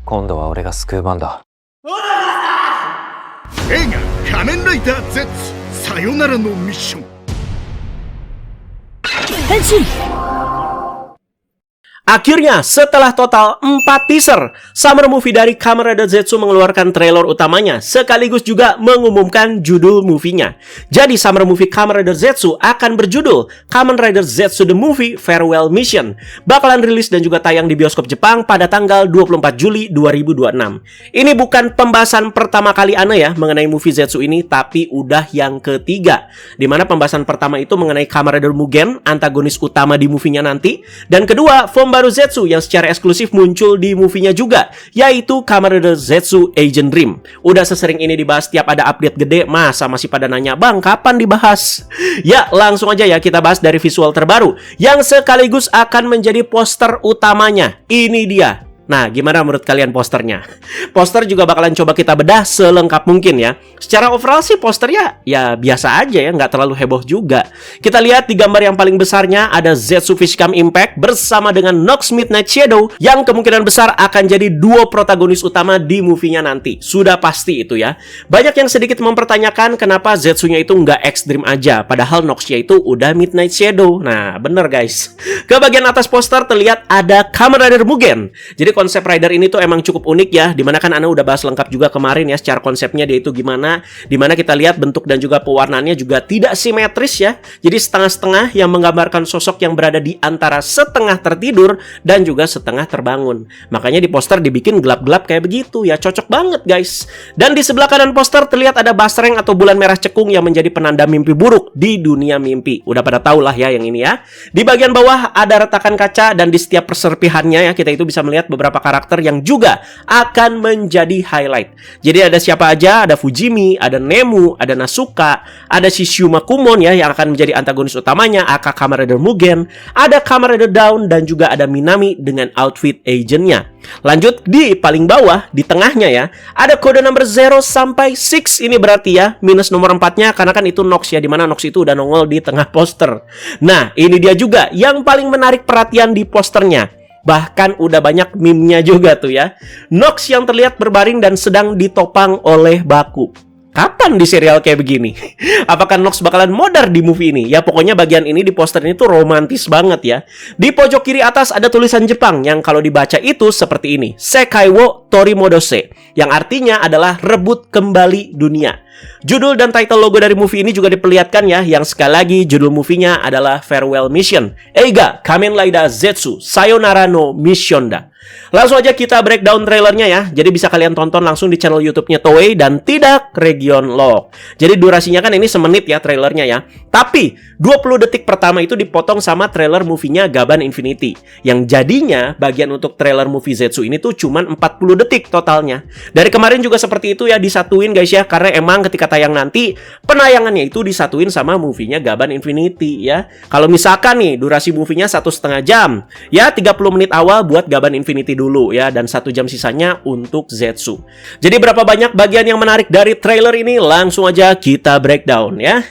今度は俺が救う番だ。映画仮面ライダー Z さよならのミッション。Akhirnya, setelah total 4 teaser, Summer Movie dari Kamen Rider Zetsu mengeluarkan trailer utamanya, sekaligus juga mengumumkan judul movie-nya. Jadi, Summer Movie Kamen Rider Zetsu akan berjudul Kamen Rider Zetsu The Movie Farewell Mission. Bakalan rilis dan juga tayang di bioskop Jepang pada tanggal 24 Juli 2026. Ini bukan pembahasan pertama kali Ana ya mengenai movie Zetsu ini, tapi udah yang ketiga. Dimana pembahasan pertama itu mengenai Kamen Rider Mugen, antagonis utama di movie-nya nanti. Dan kedua, form baru Zetsu yang secara eksklusif muncul di movie-nya juga, yaitu Kamen Rider Zetsu Agent Dream. Udah sesering ini dibahas tiap ada update gede, masa masih pada nanya, "Bang, kapan dibahas?" Ya, langsung aja ya kita bahas dari visual terbaru yang sekaligus akan menjadi poster utamanya. Ini dia. Nah, gimana menurut kalian posternya? Poster juga bakalan coba kita bedah selengkap mungkin ya. Secara overall sih posternya ya biasa aja ya, nggak terlalu heboh juga. Kita lihat di gambar yang paling besarnya ada Zetsu Fishcam Impact bersama dengan Nox Midnight Shadow yang kemungkinan besar akan jadi duo protagonis utama di movie-nya nanti. Sudah pasti itu ya. Banyak yang sedikit mempertanyakan kenapa Zetsu-nya itu nggak Extreme aja, padahal Nox-nya itu udah Midnight Shadow. Nah, bener guys. Ke bagian atas poster terlihat ada Kamen Rider Mugen. Jadi konsep rider ini tuh emang cukup unik ya, dimana kan Ana udah bahas lengkap juga kemarin ya secara konsepnya dia itu gimana, dimana kita lihat bentuk dan juga pewarnaannya juga tidak simetris ya, jadi setengah-setengah yang menggambarkan sosok yang berada di antara setengah tertidur dan juga setengah terbangun. Makanya di poster dibikin gelap-gelap kayak begitu ya, cocok banget guys. Dan di sebelah kanan poster terlihat ada basreng atau bulan merah cekung yang menjadi penanda mimpi buruk di dunia mimpi. Udah pada tahu lah ya yang ini ya. Di bagian bawah ada retakan kaca dan di setiap perserpihannya ya kita itu bisa melihat beberapa karakter yang juga akan menjadi highlight. Jadi ada siapa aja? Ada Fujimi, ada Nemu, ada Nasuka, ada si Shuma Kumon ya yang akan menjadi antagonis utamanya, aka Kamen Rider Mugen, ada Kamen Rider Dawn dan juga ada Minami dengan outfit agentnya. Lanjut di paling bawah, di tengahnya ya, ada kode nomor 0 sampai 6. Ini berarti ya minus nomor 4-nya karena kan itu Nox ya, dimana Nox itu udah nongol di tengah poster. Nah, ini dia juga yang paling menarik perhatian di posternya. Bahkan udah banyak meme-nya juga tuh ya. Nox yang terlihat berbaring dan sedang ditopang oleh Baku. Kapan di serial kayak begini? Apakah Nox bakalan modar di movie ini? Ya pokoknya bagian ini di poster ini tuh romantis banget ya. Di pojok kiri atas ada tulisan Jepang yang kalau dibaca itu seperti ini. Sekai wo Torimodose. Yang artinya adalah rebut kembali dunia. Judul dan title logo dari movie ini juga diperlihatkan ya. Yang sekali lagi judul movie-nya adalah Farewell Mission. Eiga Kamen Rider Zetsu Sayonara no Missionda. Langsung aja kita breakdown trailernya ya. Jadi bisa kalian tonton langsung di channel YouTube-nya Toei dan tidak Region Log. Jadi durasinya kan ini semenit ya trailernya ya. Tapi 20 detik pertama itu dipotong sama trailer movie-nya Gaban Infinity. Yang jadinya bagian untuk trailer movie Zetsu ini tuh cuman 40 detik totalnya. Dari kemarin juga seperti itu ya, disatuin guys ya. Karena emang ketika tayang nanti penayangannya itu disatuin sama movie-nya Gaban Infinity ya. Kalau misalkan nih durasi movie-nya 1,5 jam, ya 30 menit awal buat Gaban Infinity dulu ya, dan 1 jam sisanya untuk Zetsu. Jadi berapa banyak bagian yang menarik dari trailer ini? Langsung aja kita breakdown ya.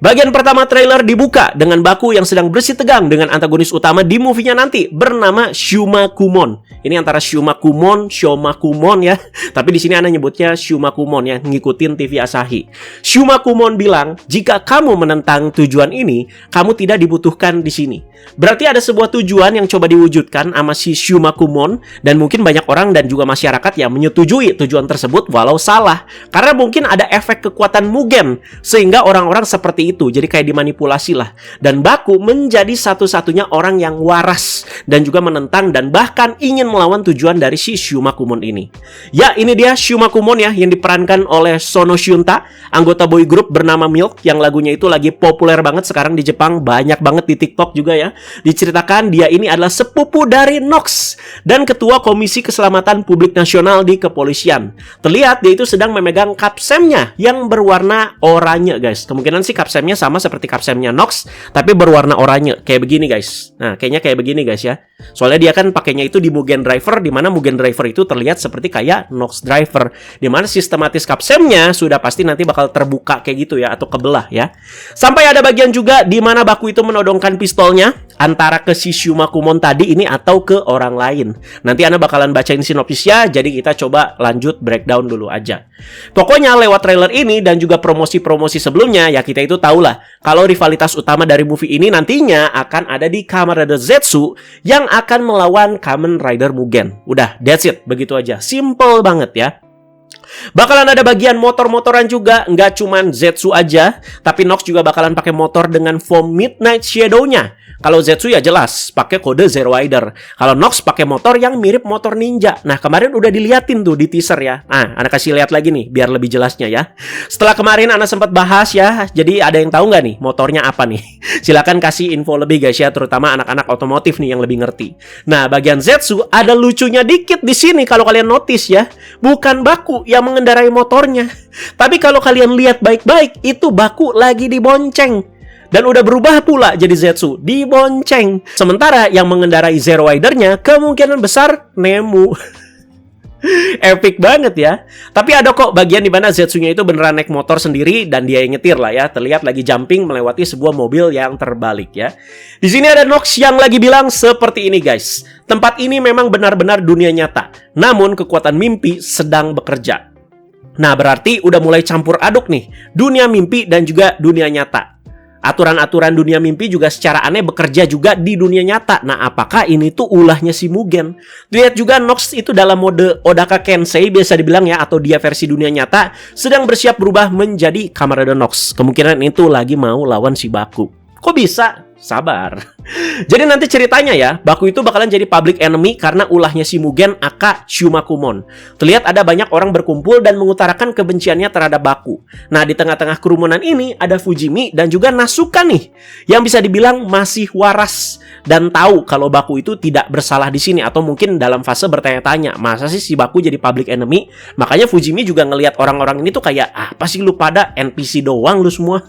Bagian pertama trailer dibuka dengan Baku yang sedang bersih tegang dengan antagonis utama di movie-nya nanti bernama Shuma Kumon. Ini antara Shuma Kumon, Shoma Kumon ya. Tapi di sini Ana nyebutnya Shuma Kumon ya, ngikutin TV Asahi. Shuma Kumon bilang, "Jika kamu menentang tujuan ini, kamu tidak dibutuhkan di sini." Berarti ada sebuah tujuan yang coba diwujudkan sama si Shuma Kumon, dan mungkin banyak orang dan juga masyarakat yang menyetujui tujuan tersebut walau salah. Karena mungkin ada efek kekuatan Mugen sehingga orang-orang seperti itu, jadi kayak dimanipulasi lah. Dan Baku menjadi satu-satunya orang yang waras dan juga menentang dan bahkan ingin melawan tujuan dari si Shuma Kumon ini. Ya, ini dia Shuma Kumon ya yang diperankan oleh Sono Shunta, anggota boy group bernama Milk yang lagunya itu lagi populer banget sekarang di Jepang, banyak banget di TikTok juga ya. Diceritakan dia ini adalah sepupu dari Nox dan ketua Komisi Keselamatan Publik Nasional di kepolisian. Terlihat dia itu sedang memegang kapsemnya yang berwarna oranye guys. Kemungkinan sih kapsemnya sama seperti kapsemnya Nox, tapi berwarna oranye kayak begini guys. Nah, kayaknya kayak begini guys ya. Soalnya dia kan pakainya itu di Mugen Driver, di mana Mugen Driver itu terlihat seperti kayak Nox Driver, di mana sistematis kapsemnya sudah pasti nanti bakal terbuka kayak gitu ya, atau kebelah ya. Sampai ada bagian juga di mana Baku itu menodongkan pistolnya antara ke si Shumakumon tadi ini atau ke orang lain. Nanti Ana bakalan bacain sinopsisnya, jadi kita coba lanjut breakdown dulu aja. Pokoknya lewat trailer ini dan juga promosi-promosi sebelumnya, ya kita itu tahulah kalau rivalitas utama dari movie ini nantinya akan ada di Kamen Rider Zetsu yang akan melawan Kamen Rider Mugen. Udah, that's it, begitu aja. Simple banget ya. Bakalan ada bagian motor-motoran juga, nggak cuman Zetsu aja, tapi Nox juga bakalan pakai motor dengan foam Midnight Shadow-nya. Kalau Zetsu ya jelas pakai kode Zero Rider. Kalau Nox pakai motor yang mirip motor ninja. Nah, kemarin udah diliatin tuh di teaser ya. Nah, Ana kasih lihat lagi nih biar lebih jelasnya ya. Setelah kemarin Ana sempat bahas ya. Jadi ada yang tahu nggak nih motornya apa nih? Silakan kasih info lebih guys ya, terutama anak-anak otomotif nih yang lebih ngerti. Nah, bagian Zetsu ada lucunya dikit di sini kalau kalian notice ya. Bukan Baku yang mengendarai motornya. Tapi kalau kalian lihat baik-baik, itu Baku lagi dibonceng. Dan udah berubah pula jadi Zetsu, dibonceng. Sementara yang mengendarai Zero Rider-nya kemungkinan besar Nemu. Epic banget ya. Tapi ada kok bagian di mana Zetsunya itu beneran naik motor sendiri dan dia yang nyetir lah ya. Terlihat lagi jumping melewati sebuah mobil yang terbalik ya. Di sini ada Nox yang lagi bilang seperti ini guys. Tempat ini memang benar-benar dunia nyata. Namun kekuatan mimpi sedang bekerja. Nah, berarti udah mulai campur aduk nih. Dunia mimpi dan juga dunia nyata. Aturan-aturan dunia mimpi juga secara aneh bekerja juga di dunia nyata. Nah, apakah ini tuh ulahnya si Mugen? Lihat juga Nox itu dalam mode Odaka Kensei biasa dibilang ya, atau dia versi dunia nyata sedang bersiap berubah menjadi Kamen Rider Nox. Kemungkinan itu lagi mau lawan si Baku. Kok bisa? Sabar. Jadi nanti ceritanya ya, Baku itu bakalan jadi public enemy karena ulahnya si Mugen aka Shumakumon. Terlihat ada banyak orang berkumpul dan mengutarakan kebenciannya terhadap Baku. Nah, di tengah-tengah kerumunan ini ada Fujimi dan juga Nasuka nih, yang bisa dibilang masih waras dan tahu kalau Baku itu tidak bersalah di sini, atau mungkin dalam fase bertanya-tanya, masa sih si Baku jadi public enemy? Makanya Fujimi juga ngelihat orang-orang ini tuh kayak, apa sih lu pada NPC doang lu semua?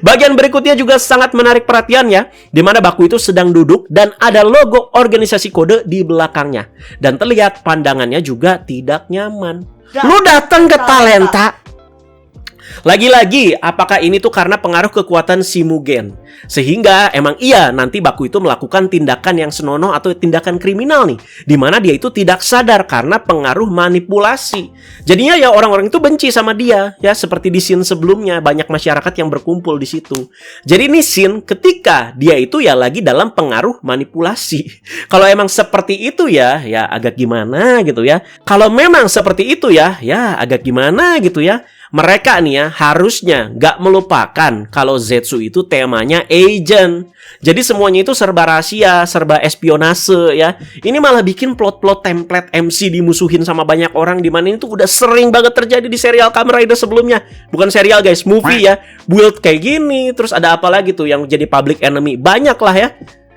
Bagian berikutnya juga sangat menarik perhatian ya, di mana Baku itu sedang duduk dan ada logo organisasi kode di belakangnya. Dan terlihat pandangannya juga tidak nyaman. Lu datang ke Talenta. Lagi-lagi, apakah ini tuh karena pengaruh kekuatan si Mugen? Sehingga emang iya nanti Baku itu melakukan tindakan yang senonoh atau tindakan kriminal nih, di mana dia itu tidak sadar karena pengaruh manipulasi. Jadinya ya orang-orang itu benci sama dia ya, seperti di scene sebelumnya banyak masyarakat yang berkumpul di situ. Jadi ini scene ketika dia itu ya lagi dalam pengaruh manipulasi. Kalau emang seperti itu ya agak gimana gitu ya. Kalau memang seperti itu ya agak gimana gitu ya. Mereka nih ya harusnya nggak melupakan kalau Zetsu itu temanya agent. Jadi semuanya itu serba rahasia, serba espionase ya. Ini malah bikin plot-plot template MC dimusuhin sama banyak orang, di mana itu udah sering banget terjadi di serial Kamen Rider sebelumnya. Bukan serial guys, movie ya. Build kayak gini, terus ada apa lagi tuh yang jadi public enemy? Banyak lah ya.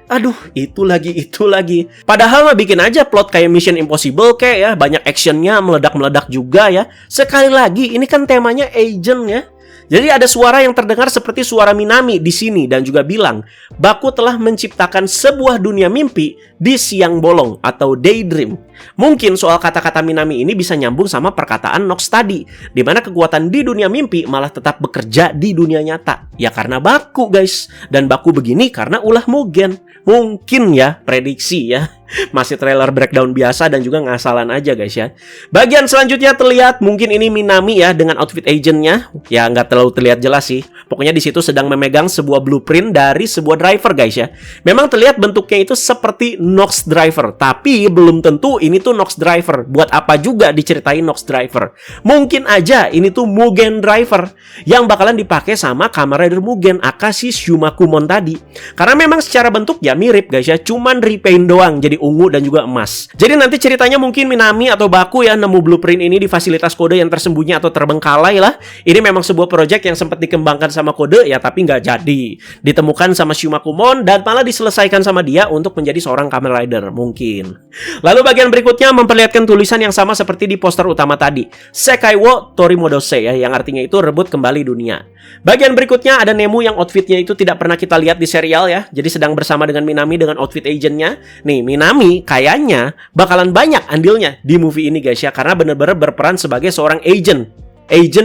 Aduh, itu lagi. Padahal mah bikin aja plot kayak Mission Impossible kayak ya, banyak actionnya, meledak-meledak juga ya. Sekali lagi, ini kan temanya agent ya. Jadi ada suara yang terdengar seperti suara Minami di sini dan juga bilang, Baku telah menciptakan sebuah dunia mimpi di siang bolong atau daydream. Mungkin soal kata-kata Minami ini bisa nyambung sama perkataan Nox tadi, di mana kekuatan di dunia mimpi malah tetap bekerja di dunia nyata. Ya karena Baku guys, dan Baku begini karena ulah Mugen. Mungkin ya, prediksi ya. Masih trailer breakdown biasa dan juga ngasalan aja guys ya. Bagian selanjutnya terlihat mungkin ini Minami ya dengan outfit agentnya. Ya nggak terlalu terlihat jelas sih. Pokoknya di situ sedang memegang sebuah blueprint dari sebuah driver guys ya. Memang terlihat bentuknya itu seperti Nox Driver, tapi belum tentu ini tuh Nox Driver. Buat apa juga diceritain Nox Driver? Mungkin aja ini tuh Mugen Driver yang bakalan dipakai sama Kamen Rider Mugen Akashi Shumakumon tadi. Karena memang secara bentuk ya mirip guys ya, cuman repaint doang jadi ungu dan juga emas. Jadi nanti ceritanya mungkin Minami atau Baku ya nemu blueprint ini di fasilitas kode yang tersembunyi atau terbengkalai lah. Ini memang sebuah project yang sempat dikembangkan sama kode ya, tapi nggak jadi. Ditemukan sama Shumakumon dan malah diselesaikan sama dia untuk menjadi seorang Kamen Rider mungkin. Lalu bagian berikutnya memperlihatkan tulisan yang sama seperti di poster utama tadi, Sekai wo Torimodose ya, yang artinya itu rebut kembali dunia. Bagian berikutnya ada Nemu yang outfitnya itu tidak pernah kita lihat di serial ya. Jadi sedang bersama dengan Minami dengan outfit agentnya. Nih Minami kayaknya bakalan banyak andilnya di movie ini guys ya, karena benar-benar berperan sebagai seorang agent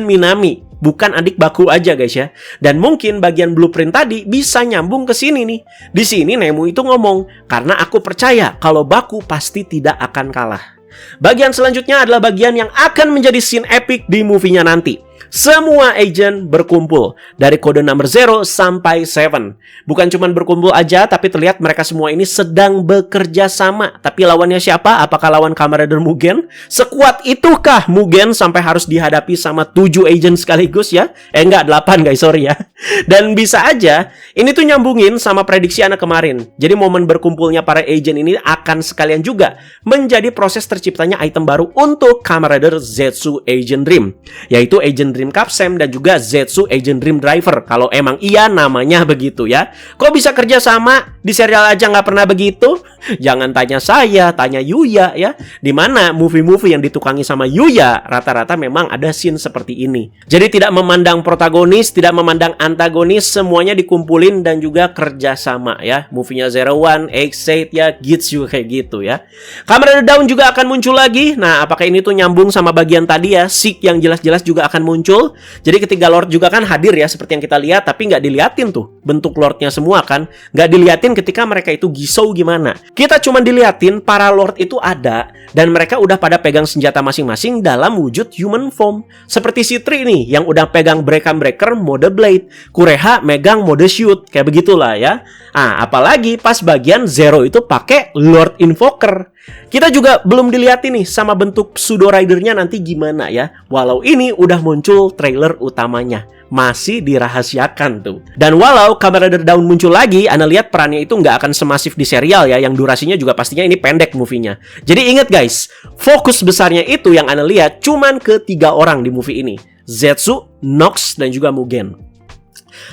Minami. bukan adik Baku aja guys ya. Dan mungkin bagian blueprint tadi bisa nyambung ke sini nih. Di sini Nemu itu ngomong, karena aku percaya kalau Baku pasti tidak akan kalah. Bagian selanjutnya adalah bagian yang akan menjadi scene epic di movie-nya nanti. Semua agent berkumpul dari kode number 0 sampai 7. Bukan cuma berkumpul aja, tapi terlihat mereka semua ini sedang bekerja sama. Tapi lawannya siapa? Apakah lawan Kamen Rider Mugen? Sekuat itukah Mugen sampai harus dihadapi sama 7 agent sekaligus ya? Enggak, 8 guys, sorry ya. Dan bisa aja ini tuh nyambungin sama prediksi anak kemarin. Jadi momen berkumpulnya para agent ini akan sekalian juga menjadi proses terciptanya item baru untuk Kamen Rider Zetsu Agent Dream, yaitu Agent Dream Capsem dan juga Zetsu Agent Dream Driver. Kalau emang iya namanya begitu ya. Kok bisa kerja sama? Di serial aja nggak pernah begitu? Jangan tanya saya, tanya Yuya ya. Dimana movie-movie yang ditukangi sama Yuya rata-rata memang ada scene seperti ini. Jadi tidak memandang protagonis, tidak memandang antagonis, semuanya dikumpulin dan juga kerja sama ya. Movie-nya Zero One, X8 ya, Gitsu kayak gitu ya. Kamen Rider Dawn juga akan muncul lagi. Nah, apakah ini tuh nyambung sama bagian tadi ya? Sick yang jelas-jelas juga akan muncul. Jadi ketiga Lord juga kan hadir ya seperti yang kita lihat, tapi nggak diliatin tuh bentuk Lordnya semua kan, nggak diliatin ketika mereka itu gisau gimana. Kita cuma diliatin para Lord itu ada dan mereka udah pada pegang senjata masing-masing dalam wujud human form. Seperti si Tri nih yang udah pegang Breaker mode Blade, Kureha megang mode Shoot, kayak begitulah ya. Apalagi pas bagian Zero itu pakai Lord Invoker. Kita juga belum dilihatin nih sama bentuk pseudo ridernya nanti gimana ya. Walau ini udah muncul trailer utamanya, masih dirahasiakan tuh. Dan walau Kamen Rider Dawn muncul lagi, Anda lihat perannya itu nggak akan semasif di serial ya, yang durasinya juga pastinya ini pendek movie-nya. Jadi ingat guys, fokus besarnya itu yang Anda lihat cuman ke 3 orang di movie ini, Zetsu, Nox, dan juga Mugen.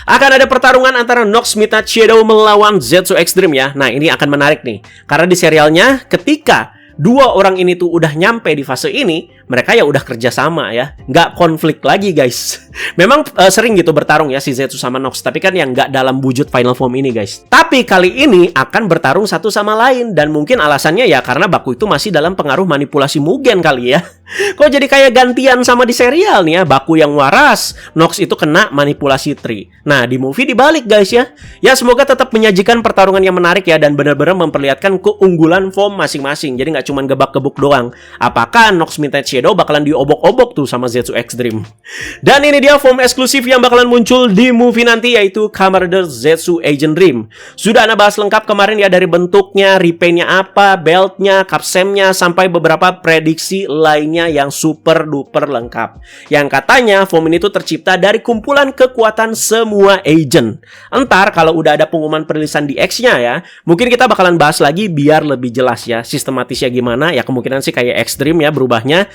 Akan ada pertarungan antara Nox Midnight Shadow melawan Zetsu Extreme ya. Nah, ini akan menarik nih, karena di serialnya ketika 2 orang ini tuh udah nyampe di fase ini, mereka ya udah kerja sama ya, nggak konflik lagi guys. Memang sering gitu bertarung ya si Zetsu sama Nox, tapi kan yang nggak dalam wujud final form ini guys. Tapi kali ini akan bertarung satu sama lain, dan mungkin alasannya ya karena Baku itu masih dalam pengaruh manipulasi Mugen kali ya. Kok jadi kayak gantian sama di serial nih ya, Baku yang waras, Nox itu kena manipulasi Tri. Nah, di movie dibalik guys ya. Ya semoga tetap menyajikan pertarungan yang menarik ya, dan benar-benar memperlihatkan keunggulan form masing-masing. Jadi nggak cuma gebak-gebuk doang. Apakah Nox Midnight Shadow bakalan diobok-obok tuh sama Zetsu Extreme? Dan ini dia form eksklusif yang bakalan muncul di movie nanti, yaitu Kamen Rider Zetsu Agent Dream. Sudah Anda bahas lengkap kemarin ya, dari bentuknya, repaintnya apa, beltnya, capsemnya, sampai beberapa prediksi lainnya yang super duper lengkap. Yang katanya form ini tuh tercipta dari kumpulan kekuatan semua agent. Entar kalau udah ada pengumuman perilisan di X-nya ya, mungkin kita bakalan bahas lagi biar lebih jelas ya sistematisnya gimana. Ya kemungkinan sih kayak Extreme ya berubahnya.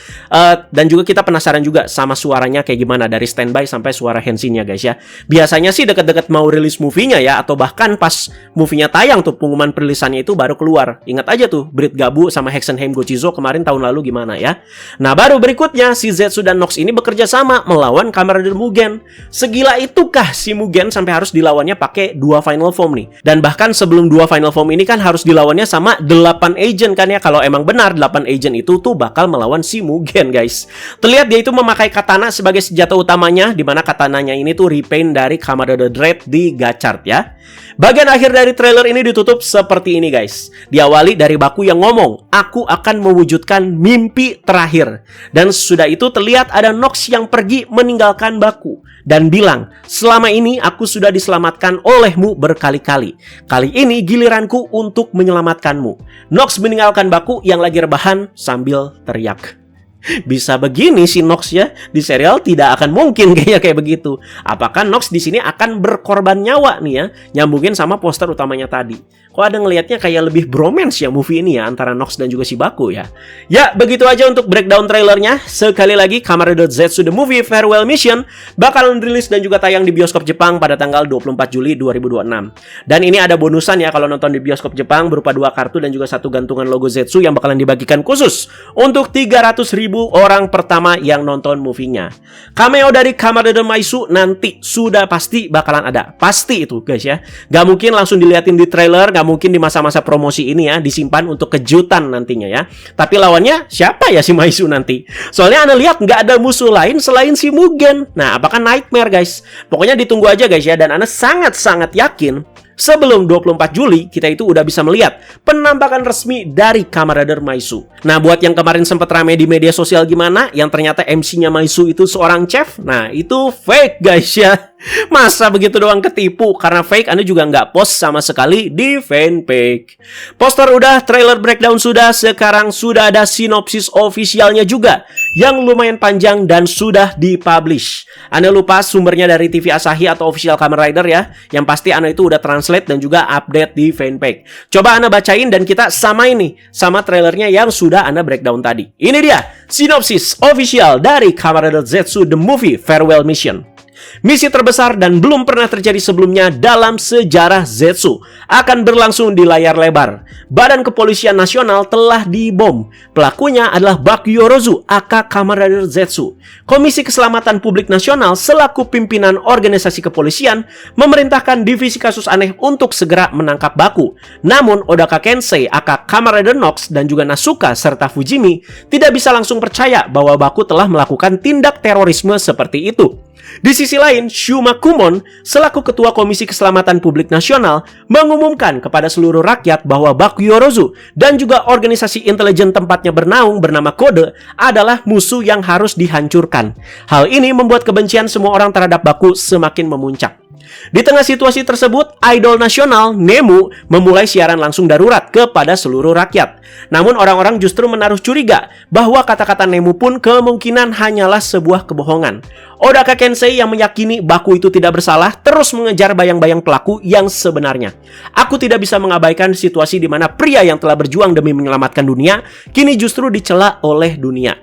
Dan juga kita penasaran juga sama suaranya kayak gimana dari standby sampai suara Henshin-nya guys ya. Biasanya sih deket-deket mau rilis movie-nya ya, atau bahkan pas movie-nya tayang tuh pengumuman perilisannya itu baru keluar. Ingat aja tuh Brit Gabu sama Hexenheim Gochizo kemarin tahun lalu gimana ya. Nah baru berikutnya si Zetsu dan Nox ini bekerja sama melawan Kamen Rider Mugen. Segila itukah si Mugen sampai harus dilawannya pakai 2 final form nih? Dan bahkan sebelum 2 final form ini kan harus dilawannya sama 8 agent kan ya. Kalau emang benar 8 agent itu tuh bakal melawan si Mugen guys. Terlihat dia itu memakai katana sebagai senjata utamanya, dimana katananya ini tuh repaint dari Kamen Rider Dread di Gachard ya. Bagian akhir dari trailer ini ditutup seperti ini guys. Diawali dari Baku yang ngomong, aku akan mewujudkan mimpi terakhir. Dan sudah itu terlihat ada Nox yang pergi meninggalkan Baku dan bilang, selama ini aku sudah diselamatkan olehmu berkali-kali. Kali ini giliranku untuk menyelamatkanmu. Nox meninggalkan Baku yang lagi rebahan sambil teriak. Bisa begini si Nox ya, di serial tidak akan mungkin kayaknya kayak begitu. Apakah Nox di sini akan berkorban nyawa nih ya? Nyambungin sama poster utamanya tadi. Kok ada ngelihatnya kayak lebih bromance ya movie ini ya, antara Nox dan juga si Baku ya. Ya, begitu aja untuk breakdown trailernya. Sekali lagi, Kamen Rider Zetsu The Movie Farewell Mission bakalan rilis dan juga tayang di bioskop Jepang pada tanggal 24 Juli 2026. Dan ini ada bonusan ya kalau nonton di bioskop Jepang, berupa 2 kartu dan juga 1 gantungan logo Zetsu yang bakalan dibagikan khusus untuk 300.000 orang pertama yang nonton movie-nya. Cameo dari Kamen Rider Maisu nanti sudah pasti bakalan ada. Pasti itu guys ya. Gak mungkin langsung diliatin di trailer, gak nggak mungkin di masa-masa promosi ini ya, disimpan untuk kejutan nantinya ya. Tapi lawannya siapa ya si Maisu nanti? Soalnya Ana lihat nggak ada musuh lain selain si Mugen. Nah, apakah Nightmare guys? Pokoknya ditunggu aja guys ya, dan Ana sangat-sangat yakin sebelum 24 Juli, kita itu udah bisa melihat penampakan resmi dari Kamen Rider Maisu. Nah, buat yang kemarin sempat rame di media sosial gimana, yang ternyata MC-nya Maisu itu seorang chef, nah itu fake guys ya. Masa begitu doang ketipu? Karena fake, Anda juga nggak post sama sekali di fanpage. Poster udah, trailer breakdown sudah, sekarang sudah ada sinopsis ofisialnya juga yang lumayan panjang dan sudah dipublish. Anda lupa sumbernya dari TV Asahi atau official Kamen Rider ya. Yang pasti Anda itu udah translate dan juga update di fanpage. Coba Anda bacain dan kita samain nih sama trailernya yang sudah Anda breakdown tadi. Ini dia sinopsis official dari Kamen Rider Zetsu The Movie Farewell Mission. Misi terbesar dan belum pernah terjadi sebelumnya dalam sejarah Zetsu akan berlangsung di layar lebar. Badan Kepolisian Nasional telah dibom. Pelakunya adalah Bakuyorōzu aka Kamen Rider Zetsu. Komisi Keselamatan Publik Nasional selaku pimpinan organisasi kepolisian memerintahkan divisi kasus aneh untuk segera menangkap Baku. Namun Odaka Kensei aka Kamen Rider Nox dan juga Nasuka serta Fujimi tidak bisa langsung percaya bahwa Baku telah melakukan tindak terorisme seperti itu. Di sisi lain, Shuma Kumon selaku Ketua Komisi Keselamatan Publik Nasional mengumumkan kepada seluruh rakyat bahwa Bakuyorōzu dan juga organisasi intelijen tempatnya bernaung bernama Kode adalah musuh yang harus dihancurkan. Hal ini membuat kebencian semua orang terhadap Baku semakin memuncak. Di tengah situasi tersebut, idol nasional Nemu memulai siaran langsung darurat kepada seluruh rakyat. Namun orang-orang justru menaruh curiga bahwa kata-kata Nemu pun kemungkinan hanyalah sebuah kebohongan. Odaka Kensei yang meyakini Baku itu tidak bersalah terus mengejar bayang-bayang pelaku yang sebenarnya. Aku tidak bisa mengabaikan situasi di mana pria yang telah berjuang demi menyelamatkan dunia kini justru dicela oleh dunia.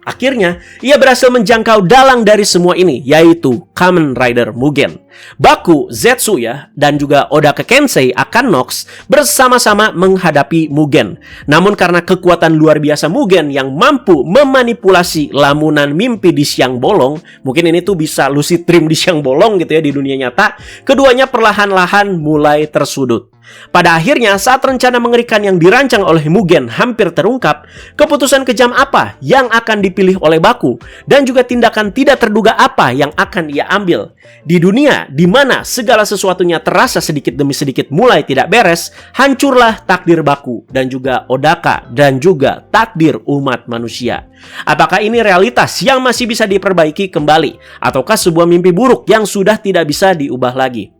Akhirnya, ia berhasil menjangkau dalang dari semua ini, yaitu Kamen Rider Mugen. Baku, Zetsu ya, dan juga Odaka Kensei akan Nox bersama-sama menghadapi Mugen. Namun karena kekuatan luar biasa Mugen yang mampu memanipulasi lamunan mimpi di siang bolong, mungkin ini tuh bisa lucid dream di siang bolong gitu ya di dunia nyata, keduanya perlahan-lahan mulai tersudut. Pada akhirnya, saat rencana mengerikan yang dirancang oleh Mugen hampir terungkap, keputusan kejam apa yang akan dipilih oleh Baku dan juga tindakan tidak terduga apa yang akan ia ambil. Di dunia di mana segala sesuatunya terasa sedikit demi sedikit mulai tidak beres, hancurlah takdir Baku dan juga Odaka dan juga takdir umat manusia. Apakah ini realitas yang masih bisa diperbaiki kembali ataukah sebuah mimpi buruk yang sudah tidak bisa diubah lagi?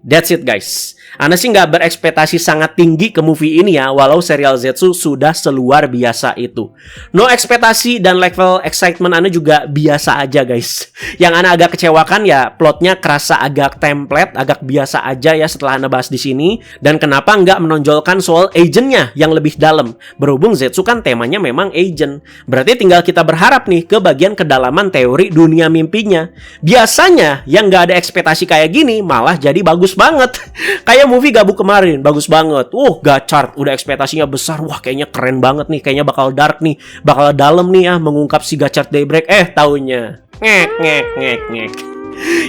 That's it guys. Ana sih nggak berekspektasi sangat tinggi ke movie ini ya, walau serial Zetsu sudah seluar biasa itu. No ekspektasi dan level excitement Ana juga biasa aja guys. Yang Ana agak kecewakan ya plotnya kerasa agak template, agak biasa aja ya setelah Ana bahas di sini. Dan kenapa nggak menonjolkan soal agentnya yang lebih dalam? Berhubung Zetsu kan temanya memang agent. Berarti tinggal kita berharap nih ke bagian kedalaman teori dunia mimpinya. Biasanya yang nggak ada ekspektasi kayak gini malah jadi bagus banget. Kayak movie Gabuk kemarin, bagus banget. Gachard, udah ekspektasinya besar. Wah, kayaknya keren banget nih. Kayaknya bakal dark nih. Bakal dalam nih ya mengungkap si Gachard Daybreak. Taunya ngek.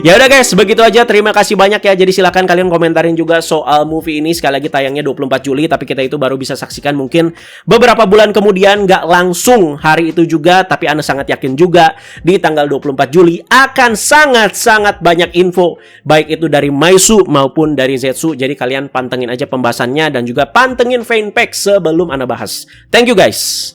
Ya udah guys, begitu aja. Terima kasih banyak ya. Jadi silakan kalian komentarin juga soal movie ini. Sekali lagi tayangnya 24 Juli, tapi kita itu baru bisa saksikan mungkin beberapa bulan kemudian, nggak langsung hari itu juga. Tapi Anda sangat yakin juga di tanggal 24 Juli akan sangat-sangat banyak info, baik itu dari Maisu maupun dari Zetsu. Jadi kalian pantengin aja pembahasannya dan juga pantengin fanpage sebelum Anda bahas. Thank you guys.